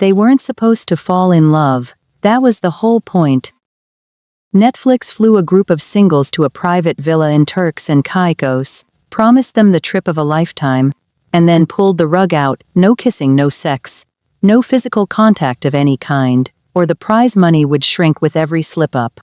They weren't supposed to fall in love. That was the whole point. Netflix flew a group of singles to a private villa in Turks and Caicos, promised them the trip of a lifetime, and then pulled the rug out. No kissing, no sex, no physical contact of any kind, or the prize money would shrink with every slip-up.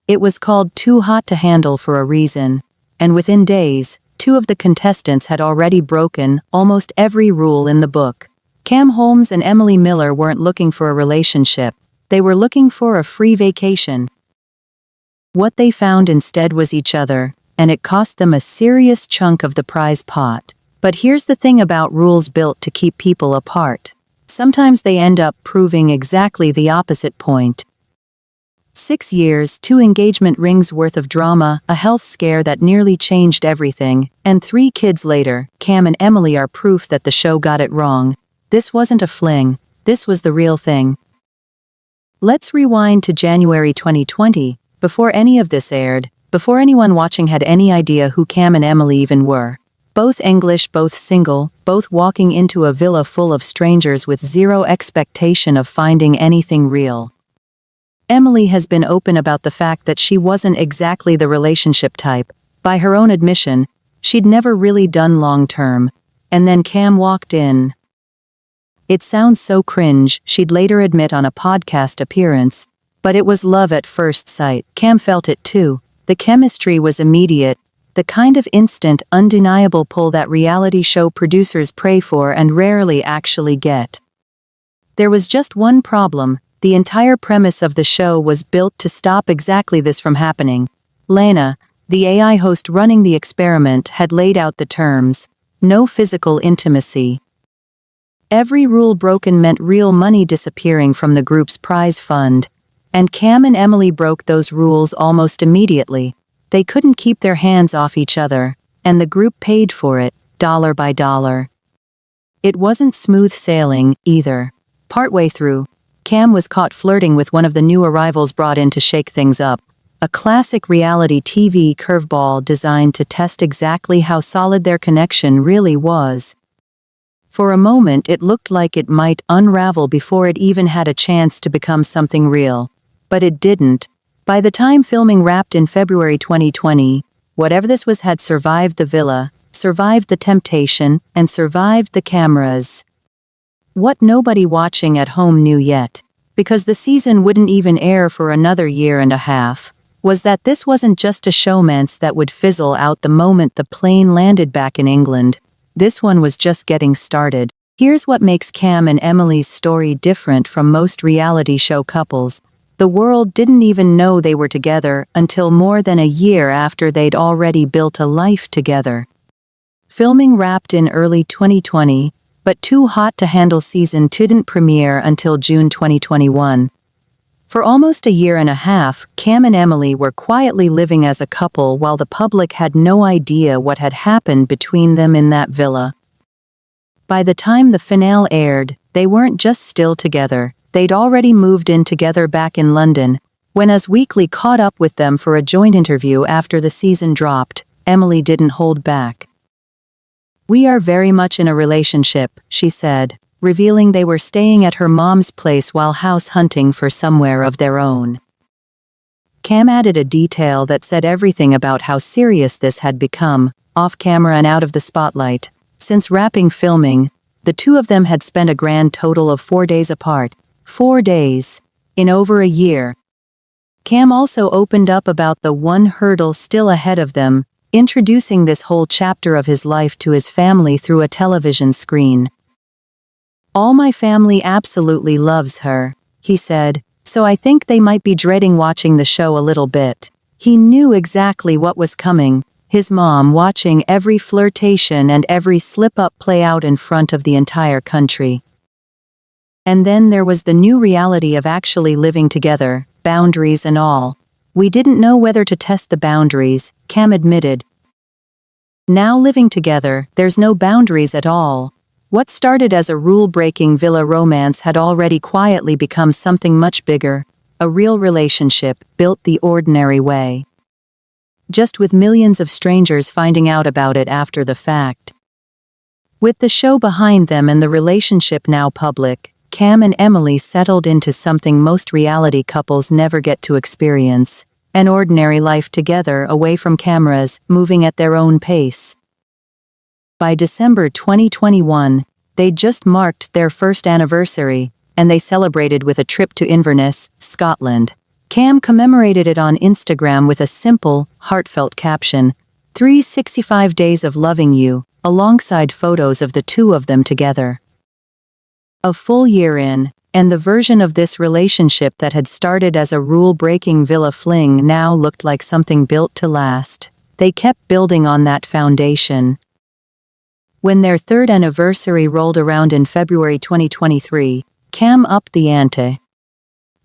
It was called Too Hot to Handle for a reason, and within days, 2 of the contestants had already broken almost every rule in the book. Holmes and Emily Miller weren't looking for a relationship. They were looking for a free vacation. What they found instead was each other, and it cost them a serious chunk of the prize pot. But here's the thing about rules built to keep people apart. Sometimes they end up proving exactly the opposite point. 6 years, 2 engagement rings worth of drama, a health scare that nearly changed everything, and 3 kids later, Cam and Emily are proof that the show got it wrong. This wasn't a fling. This was the real thing. Let's rewind to January 2020, before any of this aired, before anyone watching had any idea who Cam and Emily even were. Both English, both single, both walking into a villa full of strangers with zero expectation of finding anything real. Emily has been open about the fact that she wasn't exactly the relationship type. By her own admission, she'd never really done long-term. And then Cam walked in. It sounds so cringe, she'd later admit on a podcast appearance, but it was love at first sight. Cam felt it too. The chemistry was immediate, the kind of instant, undeniable pull that reality show producers pray for and rarely actually get. There was just one problem. The entire premise of the show was built to stop exactly this from happening. Lana, the AI host running the experiment, had laid out the terms. No physical intimacy. Every rule broken meant real money disappearing from the group's prize fund. And Cam and Emily broke those rules almost immediately. They couldn't keep their hands off each other, and the group paid for it, dollar by dollar. It wasn't smooth sailing, either. Partway through, Cam was caught flirting with one of the new arrivals brought in to shake things up. A classic reality TV curveball designed to test exactly how solid their connection really was. For a moment it looked like it might unravel before it even had a chance to become something real. But it didn't. By the time filming wrapped in February 2020, whatever this was had survived the villa, survived the temptation, and survived the cameras. What nobody watching at home knew yet, because the season wouldn't even air for another year and a half, was that this wasn't just a showmance that would fizzle out the moment the plane landed back in England. This one was just getting started. Here's what makes Cam and Emily's story different from most reality show couples. The world didn't even know they were together until more than a year after they'd already built a life together. Filming wrapped in early 2020, but Too Hot to Handle Season 2 didn't premiere until June 2021. For almost a year and a half, Cam and Emily were quietly living as a couple while the public had no idea what had happened between them in that villa. By the time the finale aired, they weren't just still together. They'd already moved in together back in London. When Us Weekly caught up with them for a joint interview after the season dropped, Emily didn't hold back. "We are very much in a relationship," she said, revealing they were staying at her mom's place while house hunting for somewhere of their own. Cam added a detail that said everything about how serious this had become, off camera and out of the spotlight. Since wrapping filming, the 2 of them had spent a grand total of 4 days apart. 4 days. In over a year. Cam also opened up about the one hurdle still ahead of them, introducing this whole chapter of his life to his family through a television screen. "All my family absolutely loves her," he said, "so I think they might be dreading watching the show a little bit." He knew exactly what was coming, his mom watching every flirtation and every slip-up play out in front of the entire country. And then there was the new reality of actually living together, boundaries and all. "We didn't know whether to test the boundaries," Cam admitted. Now living together, there's no boundaries at all. What started as a rule-breaking villa romance had already quietly become something much bigger, a real relationship, built the ordinary way. Just with millions of strangers finding out about it after the fact. With the show behind them and the relationship now public, Cam and Emily settled into something most reality couples never get to experience: an ordinary life together away from cameras, moving at their own pace. By December 2021, they'd just marked their first anniversary, and they celebrated with a trip to Inverness, Scotland. Cam commemorated it on Instagram with a simple, heartfelt caption, "365 days of loving you," alongside photos of the two of them together. A full year in, and the version of this relationship that had started as a rule-breaking villa fling now looked like something built to last. They kept building on that foundation. When their third anniversary rolled around in February 2023, Cam upped the ante,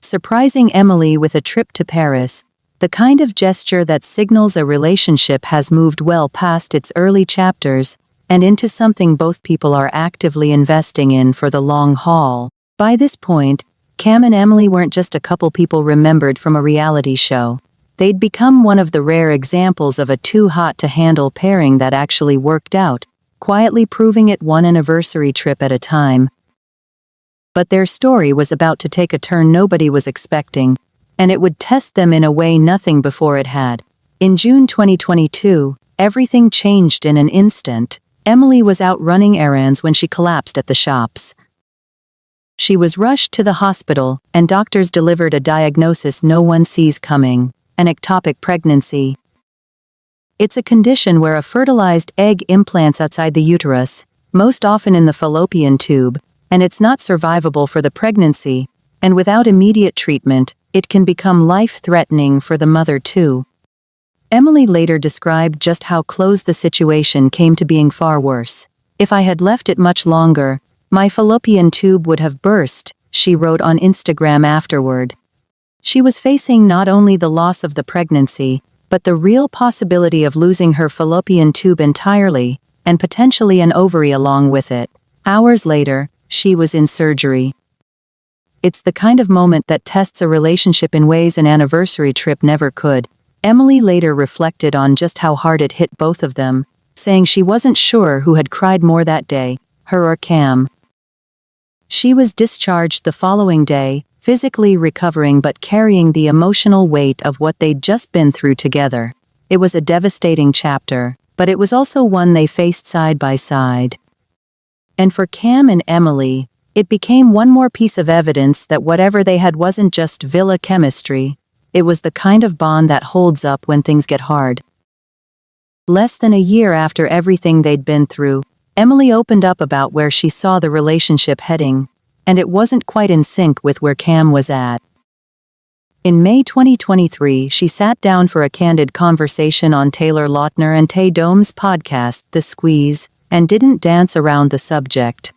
surprising Emily with a trip to Paris, the kind of gesture that signals a relationship has moved well past its early chapters and into something both people are actively investing in for the long haul. By this point, Cam and Emily weren't just a couple people remembered from a reality show. They'd become one of the rare examples of a too-hot-to-handle pairing that actually worked out, quietly proving it one anniversary trip at a time. But their story was about to take a turn nobody was expecting, and it would test them in a way nothing before it had. In June 2022, everything changed in an instant. Emily was out running errands when she collapsed at the shops. She was rushed to the hospital, and doctors delivered a diagnosis no one sees coming: an ectopic pregnancy. It's a condition where a fertilized egg implants outside the uterus, most often in the fallopian tube, and it's not survivable for the pregnancy, and without immediate treatment, it can become life-threatening for the mother too. Emily later described just how close the situation came to being far worse. "If I had left it much longer, my fallopian tube would have burst," she wrote on Instagram afterward. She was facing not only the loss of the pregnancy, but the real possibility of losing her fallopian tube entirely, and potentially an ovary along with it. Hours later, she was in surgery. It's the kind of moment that tests a relationship in ways an anniversary trip never could. Emily later reflected on just how hard it hit both of them, saying she wasn't sure who had cried more that day, her or Cam. She was discharged the following day, physically recovering but carrying the emotional weight of what they'd just been through together. It was a devastating chapter, but it was also one they faced side by side. And for Cam and Emily, it became one more piece of evidence that whatever they had wasn't just villa chemistry, it was the kind of bond that holds up when things get hard. Less than a year after everything they'd been through, Emily opened up about where she saw the relationship heading, and it wasn't quite in sync with where Cam was at. In May 2023, she sat down for a candid conversation on Taylor Lautner and Tay Dome's podcast, The Squeeze, and didn't dance around the subject.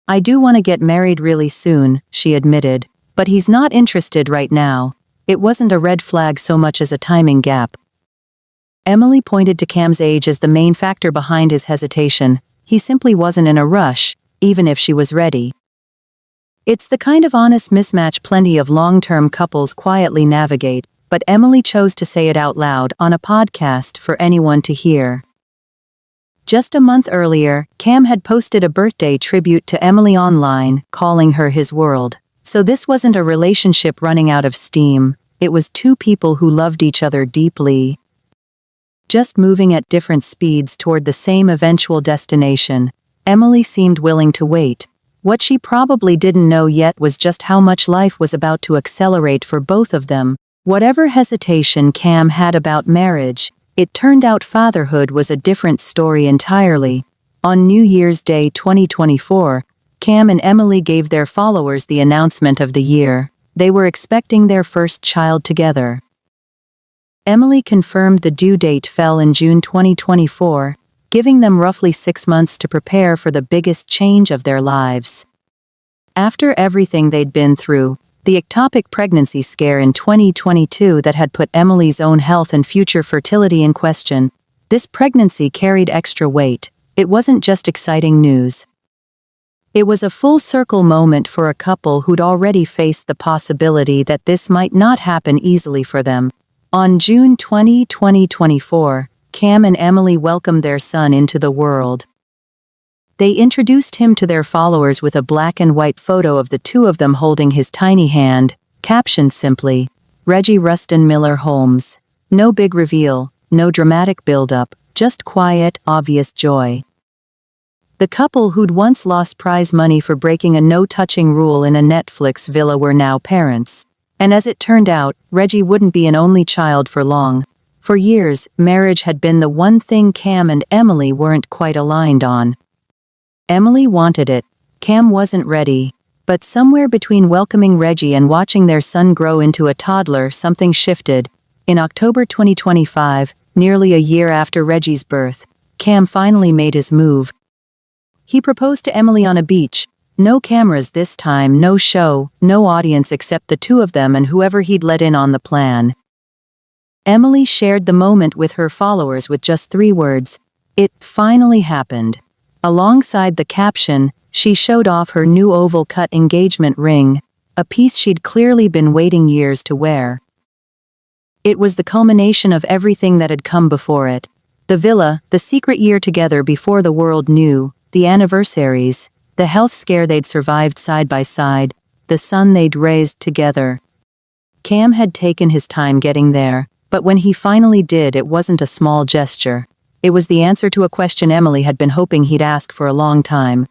"I do want to get married really soon," she admitted, "but he's not interested right now." It wasn't a red flag so much as a timing gap. Emily pointed to Cam's age as the main factor behind his hesitation. He simply wasn't in a rush, even if she was ready. It's the kind of honest mismatch plenty of long-term couples quietly navigate, but Emily chose to say it out loud on a podcast for anyone to hear. Just a month earlier, Cam had posted a birthday tribute to Emily online, calling her his world. So this wasn't a relationship running out of steam, it was two people who loved each other deeply, just moving at different speeds toward the same eventual destination. Emily seemed willing to wait. What she probably didn't know yet was just how much life was about to accelerate for both of them. Whatever hesitation Cam had about marriage, it turned out fatherhood was a different story entirely. On New Year's Day 2024, Cam and Emily gave their followers the announcement of the year. They were expecting their first child together. Emily confirmed the due date fell in June 2024, giving them roughly 6 months to prepare for the biggest change of their lives. After everything they'd been through, the ectopic pregnancy scare in 2022 that had put Emily's own health and future fertility in question, this pregnancy carried extra weight. It wasn't just exciting news. It was a full-circle moment for a couple who'd already faced the possibility that this might not happen easily for them. On June 20, 2024, Cam and Emily welcomed their son into the world. They introduced him to their followers with a black and white photo of the two of them holding his tiny hand, captioned simply, "Reggie Rustin Miller Holmes." No big reveal, no dramatic build-up, just quiet, obvious joy. The couple who'd once lost prize money for breaking a no-touching rule in a Netflix villa were now parents. And as it turned out, Reggie wouldn't be an only child for long. For years, marriage had been the one thing Cam and Emily weren't quite aligned on. Emily wanted it. Cam wasn't ready. But somewhere between welcoming Reggie and watching their son grow into a toddler, something shifted. In October 2025, nearly a year after Reggie's birth, Cam finally made his move. He proposed to Emily on a beach. No cameras this time, no show, no audience except the two of them and whoever he'd let in on the plan. Emily shared the moment with her followers with just 3 words. It finally happened. Alongside the caption, she showed off her new oval-cut engagement ring, a piece she'd clearly been waiting years to wear. It was the culmination of everything that had come before it. The villa, the secret year together before the world knew, the anniversaries, the health scare they'd survived side by side, the son they'd raised together. Cam had taken his time getting there, but when he finally did, it wasn't a small gesture. It was the answer to a question Emily had been hoping he'd ask for a long time.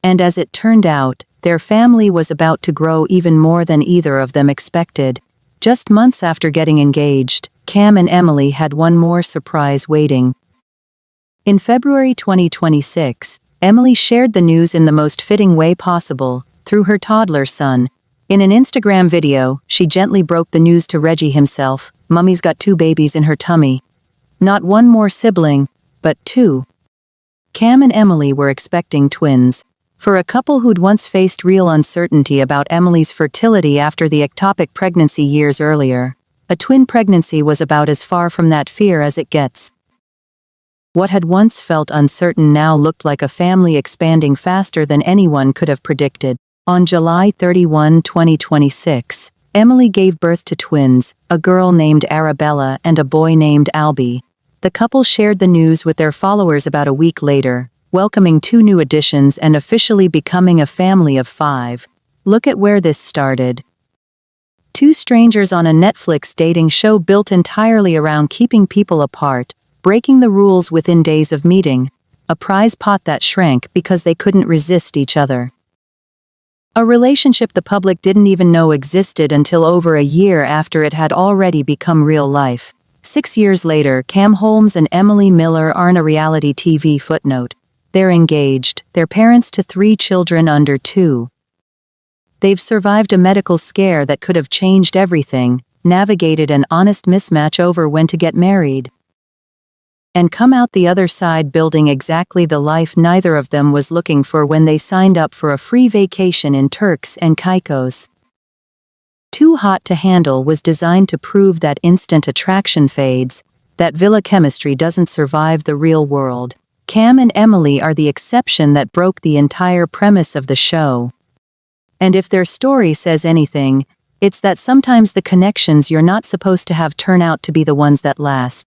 And as it turned out, their family was about to grow even more than either of them expected. Just months after getting engaged, Cam and Emily had one more surprise waiting. In February 2026, Emily shared the news in the most fitting way possible, through her toddler son. In an Instagram video, she gently broke the news to Reggie himself. "Mummy's got 2 babies in her tummy. Not one more sibling, but 2. Cam and Emily were expecting twins. For a couple who'd once faced real uncertainty about Emily's fertility after the ectopic pregnancy years earlier, a twin pregnancy was about as far from that fear as it gets. What had once felt uncertain now looked like a family expanding faster than anyone could have predicted. On July 31, 2026, Emily gave birth to twins, a girl named Arabella and a boy named Albie. The couple shared the news with their followers about a week later, welcoming 2 new additions and officially becoming a family of 5. Look at where this started. 2 strangers on a Netflix dating show built entirely around keeping people apart, breaking the rules within days of meeting. A prize pot that shrank because they couldn't resist each other. A relationship the public didn't even know existed until over a year after it had already become real life. 6 years later, Cam Holmes and Emily Miller aren't a reality TV footnote. They're engaged, they're parents to 3 children under 2. They've survived a medical scare that could have changed everything, navigated an honest mismatch over when to get married, and come out the other side building exactly the life neither of them was looking for when they signed up for a free vacation in Turks and Caicos. Too Hot to Handle was designed to prove that instant attraction fades, that villa chemistry doesn't survive the real world. Cam and Emily are the exception that broke the entire premise of the show. And if their story says anything, it's that sometimes the connections you're not supposed to have turn out to be the ones that last.